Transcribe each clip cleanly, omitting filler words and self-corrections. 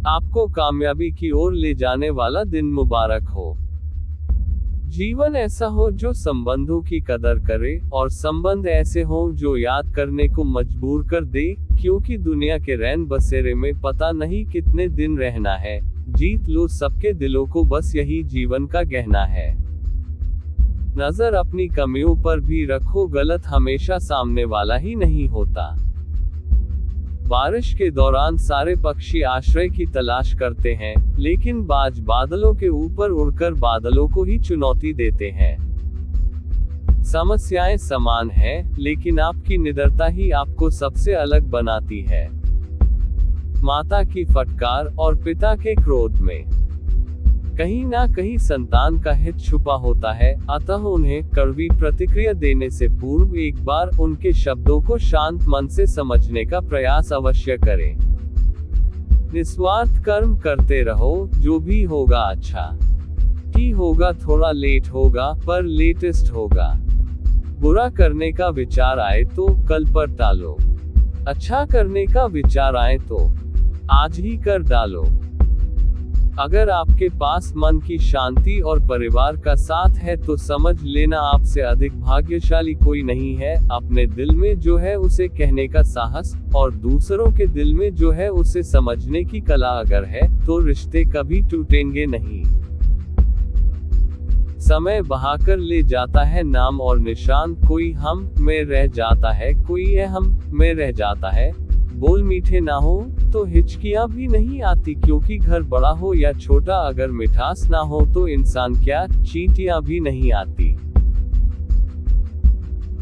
आपको कामयाबी की ओर ले जाने वाला दिन मुबारक हो। जीवन ऐसा हो जो संबंधों की कदर करे, और संबंध ऐसे हों जो याद करने को मजबूर कर दे, क्योंकि दुनिया के रैन बसेरे में पता नहीं कितने दिन रहना है। जीत लो सबके दिलों को, बस यही जीवन का गहना है। नजर अपनी कमियों पर भी रखो, गलत हमेशा सामने वाला ही नहीं होता। बारिश के दौरान सारे पक्षी आश्रय की तलाश करते हैं, लेकिन बाज बादलों के ऊपर उड़कर बादलों को ही चुनौती देते हैं। समस्याएं समान हैं, लेकिन आपकी निडरता ही आपको सबसे अलग बनाती है। माता की फटकार और पिता के क्रोध में कहीं ना कहीं संतान का हित छुपा होता है, अतः उन्हें कड़वी प्रतिक्रिया देने से पूर्व एक बार उनके शब्दों को शांत मन से समझने का प्रयास अवश्य करें। निस्वार्थ कर्म करते रहो, जो भी होगा अच्छा ही होगा, थोड़ा लेट होगा पर लेटेस्ट होगा। बुरा करने का विचार आए तो कल पर टालो, अच्छा करने का विचार आए तो आज ही कर डालो। अगर आपके पास मन की शांति और परिवार का साथ है तो समझ लेना आपसे अधिक भाग्यशाली कोई नहीं है। अपने दिल में जो है उसे कहने का साहस, और दूसरों के दिल में जो है उसे समझने की कला अगर है, तो रिश्ते कभी टूटेंगे नहीं। समय बहाकर ले जाता है नाम और निशान, कोई हम में रह जाता है, कोई हम में रह जाता है। बोल मीठे ना हो तो हिचकियां भी नहीं आती, क्योंकि घर बड़ा हो या छोटा, अगर मिठास ना हो तो इंसान क्या, चींटियां भी नहीं आती।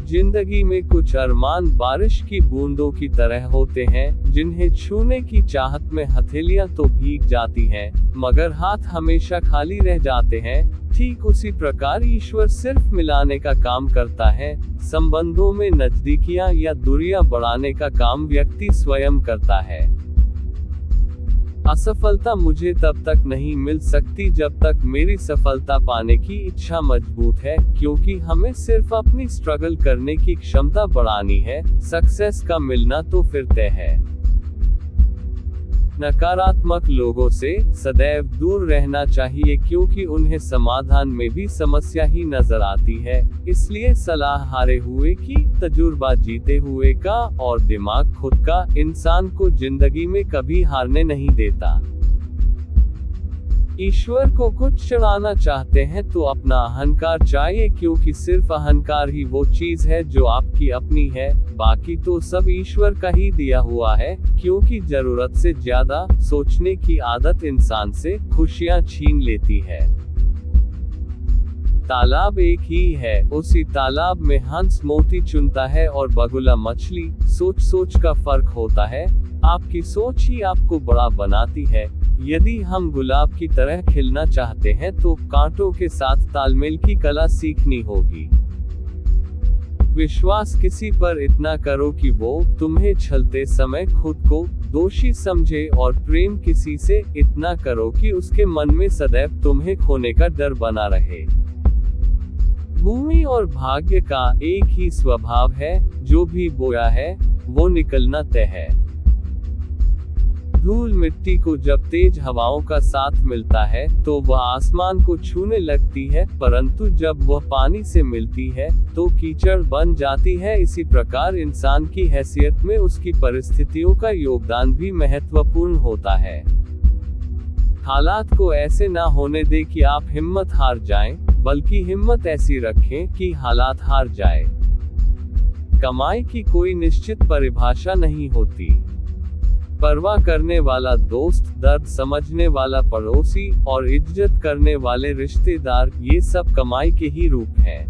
जिंदगी में कुछ अरमान बारिश की बूंदों की तरह होते हैं, जिन्हें छूने की चाहत में हथेलियां तो भीग जाती हैं, मगर हाथ हमेशा खाली रह जाते हैं। ठीक उसी प्रकार ईश्वर सिर्फ मिलाने का काम करता है। संबंधों में नजदीकियां या दूरियां बढ़ाने का काम व्यक्ति स्वयं करता है। असफलता मुझे तब तक नहीं मिल सकती जब तक मेरी सफलता पाने की इच्छा मजबूत है, क्योंकि हमें सिर्फ अपनी स्ट्रगल करने की क्षमता बढ़ानी है। सक्सेस का मिलना तो फिर तय है। नकारात्मक लोगों से सदैव दूर रहना चाहिए, क्योंकि उन्हें समाधान में भी समस्या ही नजर आती है। इसलिए सलाह हारे हुए की, तजुर्बा जीते हुए का, और दिमाग खुद का इंसान को जिंदगी में कभी हारने नहीं देता। ईश्वर को कुछ चढ़ाना चाहते हैं तो अपना अहंकार चाहिए, क्योंकि सिर्फ अहंकार ही वो चीज है जो आपकी अपनी है, बाकी तो सब ईश्वर का ही दिया हुआ है। क्योंकि जरूरत से ज्यादा सोचने की आदत इंसान से खुशियां छीन लेती है। तालाब एक ही है, उसी तालाब में हंस मोती चुनता है और बगुला मछली। सोच सोच का फर्क होता है, आपकी सोच ही आपको बड़ा बनाती है। यदि हम गुलाब की तरह खिलना चाहते हैं तो कांटों के साथ तालमेल की कला सीखनी होगी। विश्वास किसी पर इतना करो कि वो तुम्हें छलते समय खुद को दोषी समझे, और प्रेम किसी से इतना करो कि उसके मन में सदैव तुम्हें खोने का डर बना रहे। भूमि और भाग्य का एक ही स्वभाव है, जो भी बोया है वो निकलना तय है। धूल मिट्टी को जब तेज हवाओं का साथ मिलता है तो वह आसमान को छूने लगती है, परंतु जब वह पानी से मिलती है तो कीचड़ बन जाती है। इसी प्रकार इंसान की हैसियत में उसकी परिस्थितियों का योगदान भी महत्वपूर्ण होता है। हालात को ऐसे ना होने दे कि आप हिम्मत हार जाएं, बल्कि हिम्मत ऐसी रखें कि हालात हार जाए। कमाई की कोई निश्चित परिभाषा नहीं होती। परवाह करने वाला दोस्त, दर्द समझने वाला पड़ोसी, और इज्जत करने वाले रिश्तेदार, ये सब कमाई के ही रूप हैं।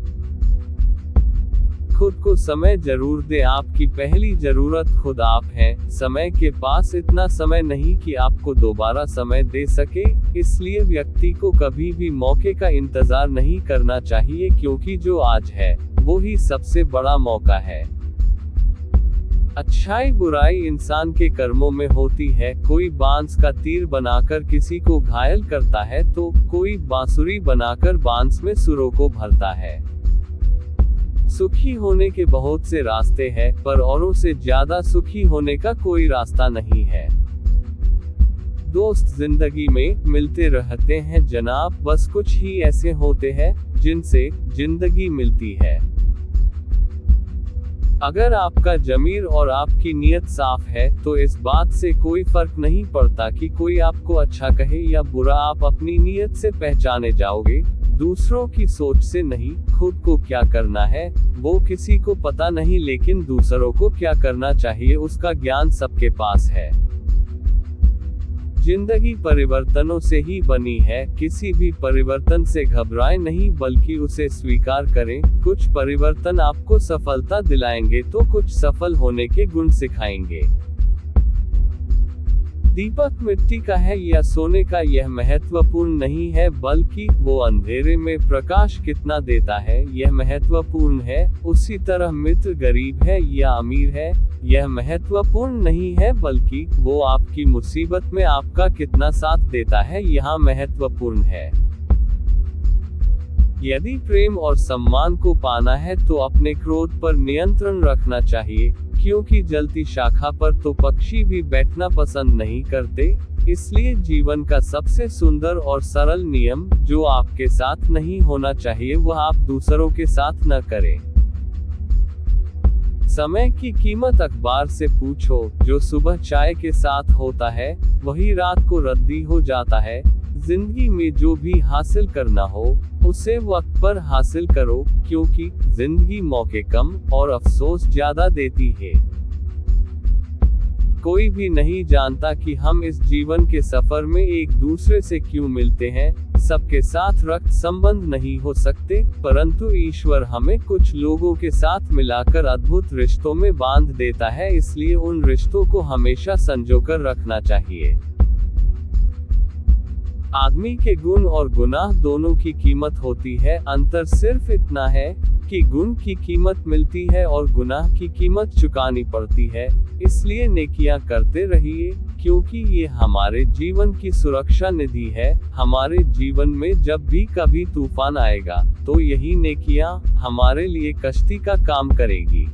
खुद को समय जरूर दे, आपकी पहली जरूरत खुद आप हैं। समय के पास इतना समय नहीं कि आपको दोबारा समय दे सके, इसलिए व्यक्ति को कभी भी मौके का इंतजार नहीं करना चाहिए, क्योंकि जो आज है वो ही सबसे बड़ा मौका है। अच्छाई बुराई इंसान के कर्मों में होती है। कोई बांस का तीर बनाकर किसी को घायल करता है तो कोई बांसुरी बनाकर बांस में सुरों को भरता है। सुखी होने के बहुत से रास्ते हैं, पर औरों से ज्यादा सुखी होने का कोई रास्ता नहीं है। दो दोस्त जिंदगी में मिलते रहते हैं जनाब, बस कुछ ही ऐसे होते हैं जिनसे जिंदगी मिलती है। अगर आपका ज़मीर और आपकी नीयत साफ है तो इस बात से कोई फर्क नहीं पड़ता कि कोई आपको अच्छा कहे या बुरा, आप अपनी नीयत से पहचाने जाओगे। दूसरों की सोच से नहीं, खुद को क्या करना है वो किसी को पता नहीं, लेकिन दूसरों को क्या करना चाहिए उसका ज्ञान सबके पास है। जिंदगी परिवर्तनों से ही बनी है, किसी भी परिवर्तन से घबराएं नहीं बल्कि उसे स्वीकार करें। कुछ परिवर्तन आपको सफलता दिलाएंगे तो कुछ सफल होने के गुण सिखाएंगे। दीपक मिट्टी का है या सोने का, यह महत्वपूर्ण नहीं है, बल्कि वो अंधेरे में प्रकाश कितना देता है यह महत्वपूर्ण है। उसी तरह मित्र गरीब है या अमीर है यह महत्वपूर्ण नहीं है, बल्कि वो आपकी मुसीबत में आपका कितना साथ देता है यहाँ महत्वपूर्ण है। यदि प्रेम और सम्मान को पाना है तो अपने क्रोध पर नियंत्रण रखना चाहिए, क्योंकि जलती शाखा पर तो पक्षी भी बैठना पसंद नहीं करते। इसलिए जीवन का सबसे सुंदर और सरल नियम जो आपके साथ नहीं होना चाहिए वह आप दूसरों के साथ न करें। समय की कीमत अखबार से पूछो, जो सुबह चाय के साथ होता है वही रात को रद्दी हो जाता है। जिंदगी में जो भी हासिल करना हो उसे वक्त पर हासिल करो, क्योंकि जिंदगी मौके कम और अफसोस ज्यादा देती है। कोई भी नहीं जानता कि हम इस जीवन के सफर में एक दूसरे से क्यों मिलते हैं। सबके साथ रक्त संबंध नहीं हो सकते, परंतु ईश्वर हमें कुछ लोगों के साथ मिलाकर अद्भुत रिश्तों में बांध देता है, इसलिए उन रिश्तों को हमेशा संजोकर रखना चाहिए। आदमी के गुण और गुनाह दोनों की कीमत होती है, अंतर सिर्फ इतना है कि गुण की कीमत मिलती है और गुनाह की कीमत चुकानी पड़ती है। इसलिए नेकियां करते रहिए, क्योंकि ये हमारे जीवन की सुरक्षा निधि है। हमारे जीवन में जब भी कभी तूफान आएगा तो यही नेकियां हमारे लिए कश्ती का काम करेगी।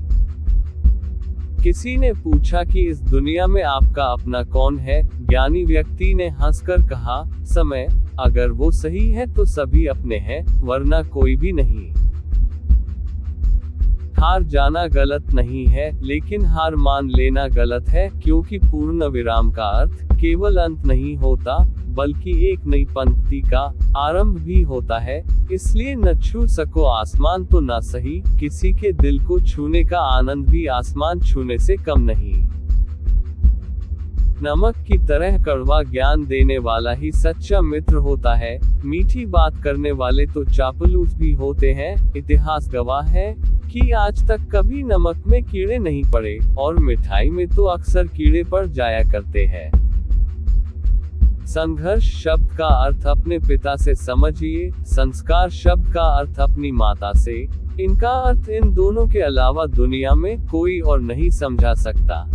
किसी ने पूछा कि इस दुनिया में आपका अपना कौन है? ज्ञानी व्यक्ति ने हंसकर कहा, समय। अगर वो सही है तो सभी अपने हैं, वरना कोई भी नहीं। हार जाना गलत नहीं है, लेकिन हार मान लेना गलत है, क्योंकि पूर्ण विराम का अर्थ केवल अंत नहीं होता, बल्कि एक नई पंक्ति का आरंभ भी होता है। इसलिए न छू सको आसमान तो ना सही, किसी के दिल को छूने का आनंद भी आसमान छूने से कम नहीं। नमक की तरह कड़वा ज्ञान देने वाला ही सच्चा मित्र होता है। मीठी बात करने वाले तो चापलूस भी होते हैं। इतिहास गवाह है कि आज तक कभी नमक में कीड़े नहीं पड़े, और मिठाई में तो अक्सर कीड़े पड़ जाया करते हैं। संघर्ष शब्द का अर्थ अपने पिता से समझिए, संस्कार शब्द का अर्थ अपनी माता से। इनका अर्थ इन दोनों के अलावा दुनिया में कोई और नहीं समझा सकता।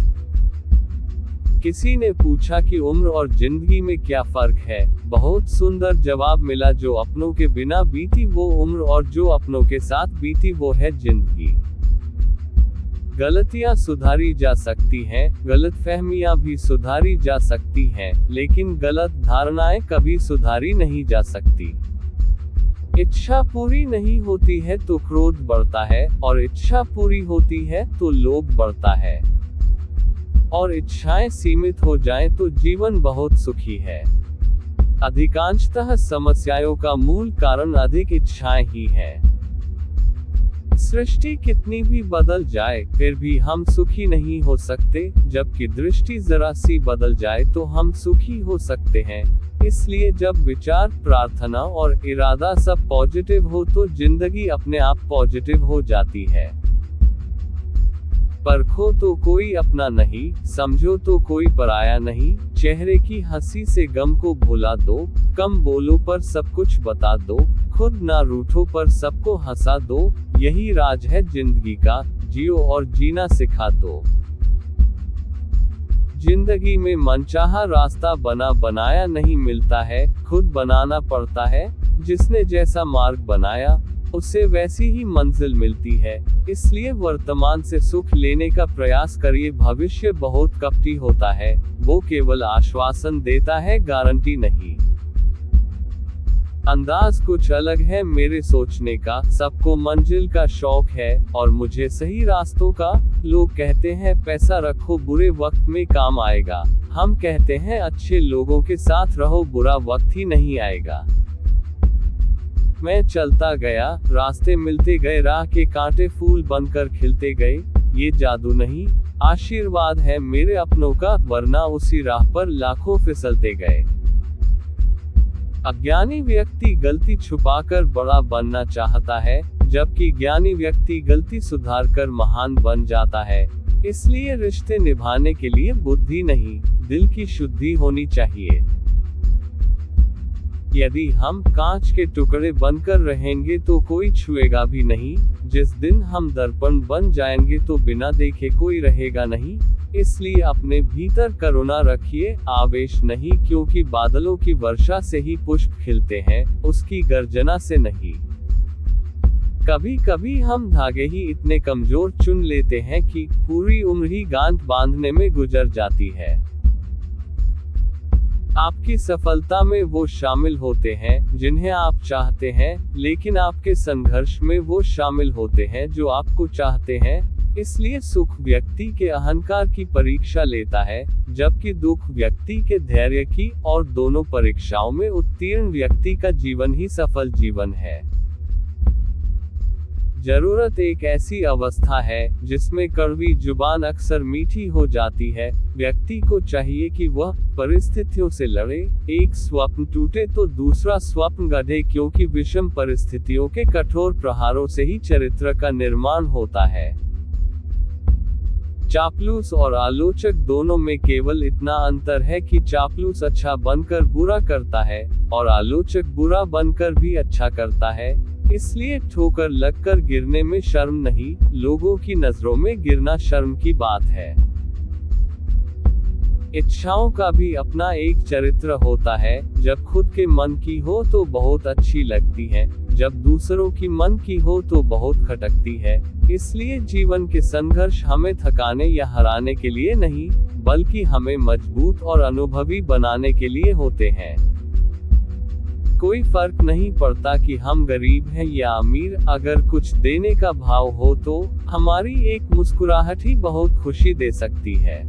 किसी ने पूछा कि उम्र और जिंदगी में क्या फर्क है? बहुत सुंदर जवाब मिला, जो अपनों के बिना बीती वो उम्र और जो अपनों के साथ बीती वो है जिंदगी। गलतियां सुधारी जा सकती हैं, गलतफहमियां भी सुधारी जा सकती हैं, लेकिन गलत धारणाएं कभी सुधारी नहीं जा सकती। इच्छा पूरी नहीं होती है तो क्रोध बढ़ता है, और इच्छा पूरी होती है तो लोभ बढ़ता है। और इच्छाएं सीमित हो जाएं तो जीवन बहुत सुखी है। अधिकांशतः समस्याओं का मूल कारण अधिक इच्छाएं ही है। सृष्टि कितनी भी बदल जाए फिर भी हम सुखी नहीं हो सकते, जबकि दृष्टि जरा सी बदल जाए तो हम सुखी हो सकते हैं। इसलिए जब विचार, प्रार्थना और इरादा सब पॉजिटिव हो तो जिंदगी अपने आप पॉजिटिव हो जाती है। परखो तो कोई अपना नहीं, समझो तो कोई पराया नहीं। चेहरे की हंसी से गम को भुला दो, कम बोलो पर सब कुछ बता दो, खुद ना रूठो पर सबको हंसा दो। यही राज है जिंदगी का, जियो और जीना सिखा दो। जिंदगी में मनचाहा रास्ता बना बनाया नहीं मिलता है, खुद बनाना पड़ता है। जिसने जैसा मार्ग बनाया उसे वैसी ही मंजिल मिलती है। इसलिए वर्तमान से सुख लेने का प्रयास करिए। भविष्य बहुत कपटी होता है, वो केवल आश्वासन देता है, गारंटी नहीं। अंदाज कुछ अलग है मेरे सोचने का। सबको मंजिल का शौक है और मुझे सही रास्तों का। लोग कहते हैं पैसा रखो बुरे वक्त में काम आएगा। हम कहते हैं अच्छे लोगों के साथ रहो, बुरा वक्त ही नहीं आएगा। मैं चलता गया, रास्ते मिलते गए, राह के कांटे फूल बनकर खिलते गए। ये जादू नहीं, आशीर्वाद है मेरे अपनों का, वरना उसी राह पर लाखों फिसलते गए। अज्ञानी व्यक्ति गलती छुपाकर बड़ा बनना चाहता है, जबकि ज्ञानी व्यक्ति गलती सुधारकर महान बन जाता है। इसलिए रिश्ते निभाने के लिए बुद्धि नहीं, दिल की शुद्धि होनी चाहिए। यदि हम कांच के टुकड़े बनकर रहेंगे तो कोई छुएगा भी नहीं। जिस दिन हम दर्पण बन जाएंगे तो बिना देखे कोई रहेगा नहीं। इसलिए अपने भीतर करुणा रखिए, आवेश नहीं, क्योंकि बादलों की वर्षा से ही पुष्प खिलते हैं, उसकी गर्जना से नहीं। कभी कभी हम धागे ही इतने कमजोर चुन लेते हैं कि पूरी उम्र ही गांठ बांधने में गुजर जाती है। आपकी सफलता में वो शामिल होते हैं जिन्हें आप चाहते हैं, लेकिन आपके संघर्ष में वो शामिल होते हैं जो आपको चाहते हैं। इसलिए सुख व्यक्ति के अहंकार की परीक्षा लेता है, जबकि दुख व्यक्ति के धैर्य की, और दोनों परीक्षाओं में उत्तीर्ण व्यक्ति का जीवन ही सफल जीवन है। जरूरत एक ऐसी अवस्था है जिसमें कड़वी जुबान अक्सर मीठी हो जाती है। व्यक्ति को चाहिए कि वह परिस्थितियों से लड़े। एक स्वप्न टूटे तो दूसरा स्वप्न गढ़े, क्योंकि विषम परिस्थितियों के कठोर प्रहारों से ही चरित्र का निर्माण होता है। चापलूस और आलोचक दोनों में केवल इतना अंतर है कि चापलूस अच्छा बनकर बुरा करता है और आलोचक बुरा बनकर भी अच्छा करता है। इसलिए ठोकर लगकर गिरने में शर्म नहीं, लोगों की नजरों में गिरना शर्म की बात है। इच्छाओं का भी अपना एक चरित्र होता है। जब खुद के मन की हो तो बहुत अच्छी लगती है, जब दूसरों की मन की हो तो बहुत खटकती है। इसलिए जीवन के संघर्ष हमें थकाने या हराने के लिए नहीं, बल्कि हमें मजबूत और अनुभवी बनाने के लिए होते हैं। कोई फर्क नहीं पड़ता कि हम गरीब हैं या अमीर, अगर कुछ देने का भाव हो तो हमारी एक मुस्कुराहट ही बहुत खुशी दे सकती है।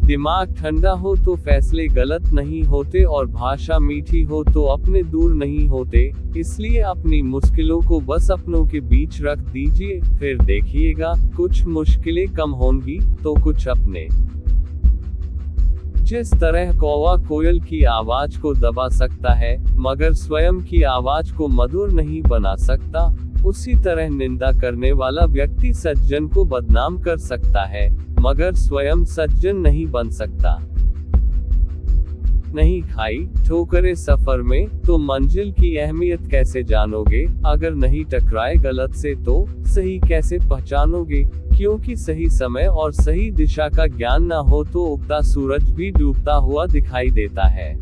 दिमाग ठंडा हो तो फैसले गलत नहीं होते, और भाषा मीठी हो तो अपने दूर नहीं होते। इसलिए अपनी मुश्किलों को बस अपनों के बीच रख दीजिए, फिर देखिएगा कुछ मुश्किलें कम होंगी तो कुछ अपने। जिस तरह कौवा कोयल की आवाज को दबा सकता है, मगर स्वयं की आवाज को मधुर नहीं बना सकता, उसी तरह निंदा करने वाला व्यक्ति सज्जन को बदनाम कर सकता है, मगर स्वयं सज्जन नहीं बन सकता। नहीं खाई ठोकरें सफर में तो मंजिल की अहमियत कैसे जानोगे? अगर नहीं टकराए गलत से तो सही कैसे पहचानोगे? क्योंकि सही समय और सही दिशा का ज्ञान न हो तो उगता सूरज भी डूबता हुआ दिखाई देता है।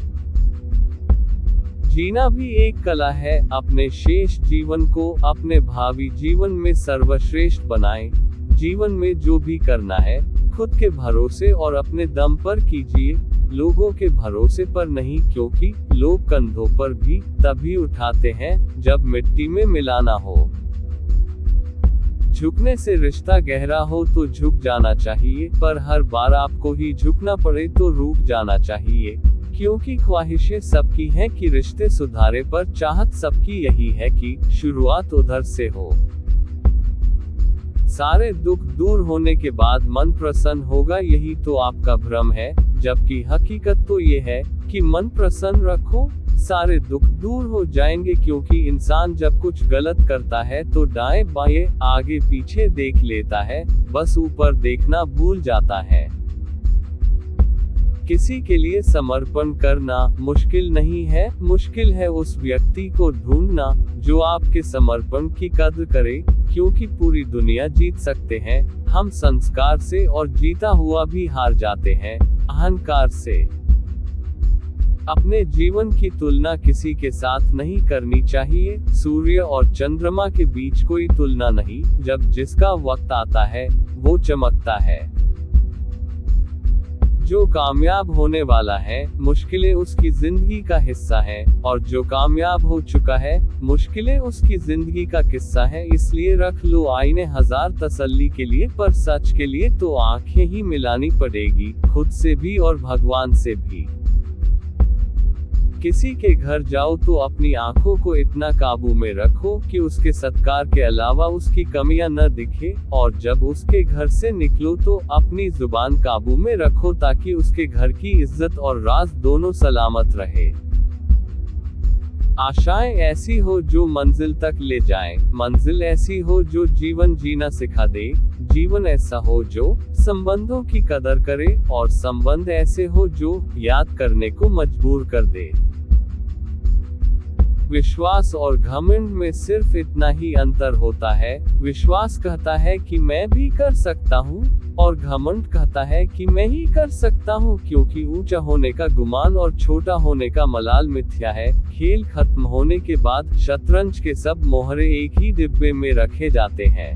जीना भी एक कला है। अपने शेष जीवन को अपने भावी जीवन में सर्वश्रेष्ठ बनाएं। जीवन में जो भी करना है खुद के भरोसे और अपने दम पर कीजिए, लोगों के भरोसे पर नहीं, क्योंकि लोग कंधों पर भी तभी उठाते हैं जब मिट्टी में मिलाना हो। झुकने से रिश्ता गहरा हो तो झुक जाना चाहिए, पर हर बार आपको ही झुकना पड़े तो रुक जाना चाहिए, क्योंकि ख्वाहिशें सबकी हैं कि रिश्ते सुधारे, पर चाहत सबकी यही है कि शुरुआत उधर से हो। सारे दुख दूर होने के बाद मन प्रसन्न होगा, यही तो आपका भ्रम है, जबकि हकीकत तो ये है कि मन प्रसन्न रखो, सारे दुख दूर हो जाएंगे। क्योंकि इंसान जब कुछ गलत करता है तो दाएं बाएं आगे पीछे देख लेता है, बस ऊपर देखना भूल जाता है। किसी के लिए समर्पण करना मुश्किल नहीं है, मुश्किल है उस व्यक्ति को ढूंढना जो आपके समर्पण की कद्र करे, क्योंकि पूरी दुनिया जीत सकते हैं हम संस्कार से, और जीता हुआ भी हार जाते हैं अहंकार से। अपने जीवन की तुलना किसी के साथ नहीं करनी चाहिए। सूर्य और चंद्रमा के बीच कोई तुलना नहीं, जब जिसका वक्त आता है वो चमकता है। जो कामयाब होने वाला है, मुश्किलें उसकी जिंदगी का हिस्सा हैं, और जो कामयाब हो चुका है, मुश्किलें उसकी जिंदगी का किस्सा है। इसलिए रख लो आईने हजार तसल्ली के लिए, पर सच के लिए तो आंखें ही मिलानी पड़ेगी, खुद से भी और भगवान से भी। किसी के घर जाओ तो अपनी आंखों को इतना काबू में रखो कि उसके सत्कार के अलावा उसकी कमियां न दिखे, और जब उसके घर से निकलो तो अपनी जुबान काबू में रखो ताकि उसके घर की इज्जत और राज दोनों सलामत रहे। आशाएं ऐसी हो जो मंजिल तक ले जाएं, मंजिल ऐसी हो जो जीवन जीना सिखा दे, जीवन ऐसा हो जो संबंधों की कदर करे, और संबंध ऐसे हो जो याद करने को मजबूर कर दे। विश्वास और घमंड में सिर्फ इतना ही अंतर होता है। विश्वास कहता है कि मैं भी कर सकता हूँ, और घमंड कहता है कि मैं ही कर सकता हूँ, क्योंकि ऊंचा होने का गुमान और छोटा होने का मलाल मिथ्या है। खेल खत्म होने के बाद शतरंज के सब मोहरे एक ही डिब्बे में रखे जाते हैं।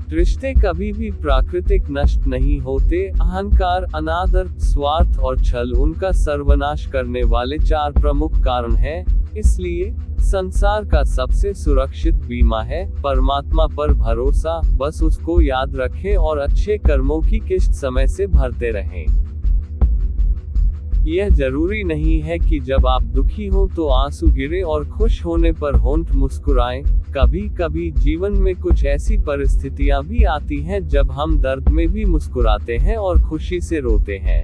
रिश्ते कभी भी प्राकृतिक नष्ट नहीं होते। अहंकार, अनादर, स्वार्थ और छल उनका सर्वनाश करने वाले 4 प्रमुख कारण हैं। इसलिए संसार का सबसे सुरक्षित बीमा है परमात्मा पर भरोसा। बस उसको याद रखें और अच्छे कर्मों की किस्त समय से भरते रहें। यह जरूरी नहीं है कि जब आप दुखी हो तो आंसू गिरे और खुश होने पर होंठ मुस्कुराएं। कभी कभी जीवन में कुछ ऐसी परिस्थितियां भी आती हैं जब हम दर्द में भी मुस्कुराते हैं और खुशी से रोते हैं।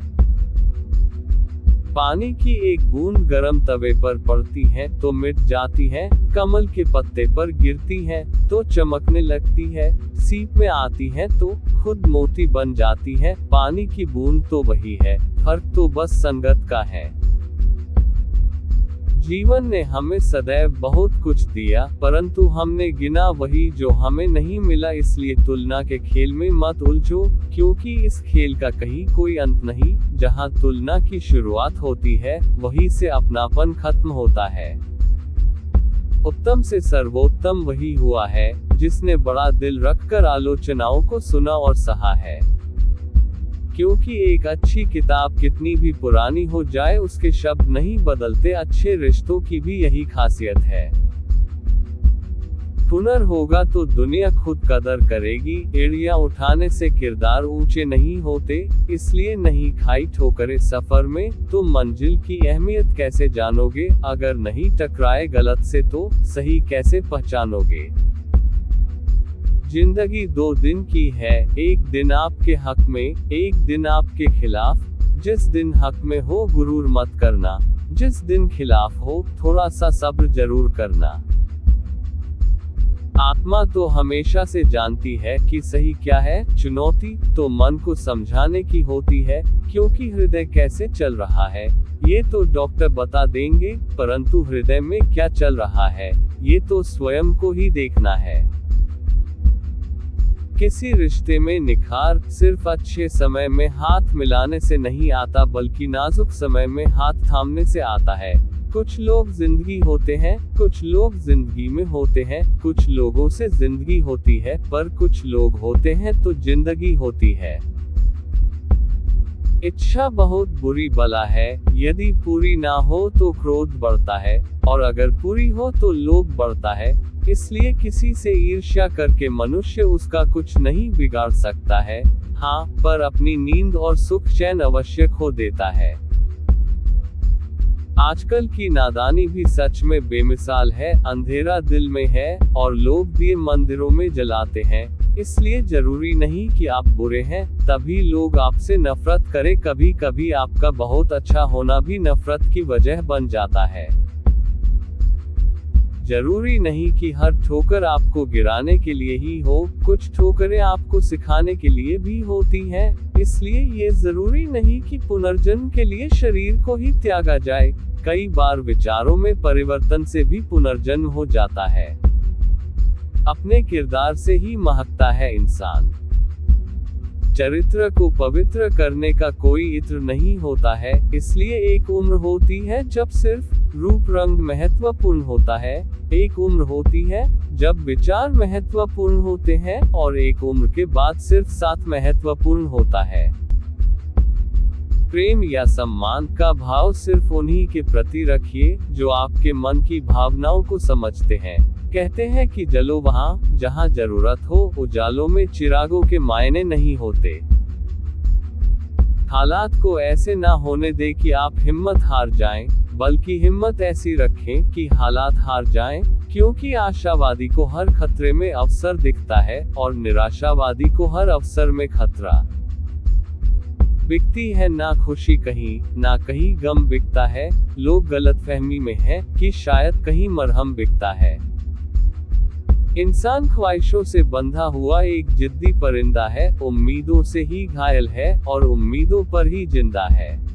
पानी की एक बूंद गर्म तवे पर पड़ती है तो मिट जाती है, कमल के पत्ते पर गिरती है तो चमकने लगती है, सीप में आती है तो खुद मोती बन जाती है। पानी की बूंद तो वही है, फर्क तो बस संगत का है। जीवन ने हमें सदैव बहुत कुछ दिया, परंतु हमने गिना वही जो हमें नहीं मिला। इसलिए तुलना के खेल में मत उलझो, क्योंकि इस खेल का कहीं कोई अंत नहीं। जहां तुलना की शुरुआत होती है, वहीं से अपनापन खत्म होता है। उत्तम से सर्वोत्तम वही हुआ है जिसने बड़ा दिल रखकर आलोचनाओं को सुना और सहा है। क्योंकि एक अच्छी किताब कितनी भी पुरानी हो जाए, उसके शब्द नहीं बदलते। अच्छे रिश्तों की भी यही खासियत है। हुनर होगा तो दुनिया खुद कदर करेगी। एड़ियां उठाने से किरदार ऊंचे नहीं होते, इसलिए नहीं खाई ठोकरें सफर में तो मंजिल की अहमियत कैसे जानोगे। अगर नहीं टकराए गलत से तो सही कैसे पहचानोगे। जिंदगी 2 दिन की है, एक दिन आपके हक में, एक दिन आपके खिलाफ। जिस दिन हक में हो गुरूर मत करना, जिस दिन खिलाफ हो थोड़ा सा सब्र जरूर करना। आत्मा तो हमेशा से जानती है कि सही क्या है, चुनौती तो मन को समझाने की होती है। क्योंकि हृदय कैसे चल रहा है ये तो डॉक्टर बता देंगे, परंतु हृदय में क्या चल रहा है ये तो स्वयं को ही देखना है। किसी रिश्ते में निखार सिर्फ अच्छे समय में हाथ मिलाने से नहीं आता, बल्कि नाजुक समय में हाथ थामने से आता है। कुछ लोग जिंदगी होते हैं, कुछ लोग जिंदगी में होते हैं। कुछ लोगों से जिंदगी होती है, पर कुछ लोग होते हैं तो जिंदगी होती है। इच्छा बहुत बुरी बला है, यदि पूरी ना हो तो क्रोध बढ़ता है, और अगर पूरी हो तो लोभ बढ़ता है। इसलिए किसी से ईर्ष्या करके मनुष्य उसका कुछ नहीं बिगाड़ सकता है, हाँ, पर अपनी नींद और सुख चैन अवश्य खो देता है। आजकल की नादानी भी सच में बेमिसाल है। अंधेरा दिल में है और लोग दिए मंदिरों में जलाते हैं। इसलिए जरूरी नहीं कि आप बुरे हैं तभी लोग आपसे नफरत करें। कभी कभी आपका बहुत अच्छा होना भी नफरत की वजह बन जाता है। जरूरी नहीं कि हर ठोकर आपको गिराने के लिए ही हो, कुछ ठोकरें आपको सिखाने के लिए भी होती हैं। इसलिए ये जरूरी नहीं कि पुनर्जन्म के लिए शरीर को ही त्यागा जाए। कई बार विचारों में परिवर्तन से भी पुनर्जन्म हो जाता है। अपने किरदार से ही महकता है इंसान। चरित्र को पवित्र करने का कोई इत्र नहीं होता है, इसलिए एक उम्र होती है जब सिर्फ रूप रंग महत्वपूर्ण होता है, एक उम्र होती है जब विचार महत्वपूर्ण होते हैं, और एक उम्र के बाद सिर्फ साथ महत्वपूर्ण होता है। प्रेम या सम्मान का भाव सिर्फ उन्हीं के प्रति रखिए जो आपके मन की भावनाओं को समझते हैं। कहते हैं कि जलो वहां जहां जरूरत हो, उजालों में चिरागों के मायने नहीं होते। हालात को ऐसे ना होने दे कि आप हिम्मत हार जाएं, बल्कि हिम्मत ऐसी रखें कि हालात हार जाएं, क्योंकि आशावादी को हर खतरे में अवसर दिखता है और निराशावादी को हर अवसर में खतरा। बिकती है ना खुशी कहीं, ना कहीं गम बिकता है। लोग गलतफहमी में हैं कि शायद कहीं मरहम बिकता है। इंसान ख्वाहिशों से बंधा हुआ एक जिद्दी परिंदा है, उम्मीदों से ही घायल है और उम्मीदों पर ही जिंदा है।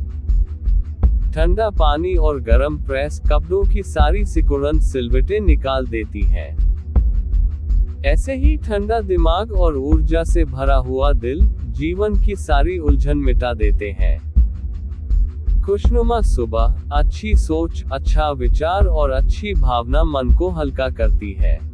ठंडा पानी और गर्म प्रेस कपड़ों की सारी सिकुड़न सिलवटें निकाल देती हैं। ऐसे ही ठंडा दिमाग और ऊर्जा से भरा हुआ दिल जीवन की सारी उलझन मिटा देते हैं। खुशनुमा सुबह, अच्छी सोच, अच्छा विचार और अच्छी भावना मन को हल्का करती है।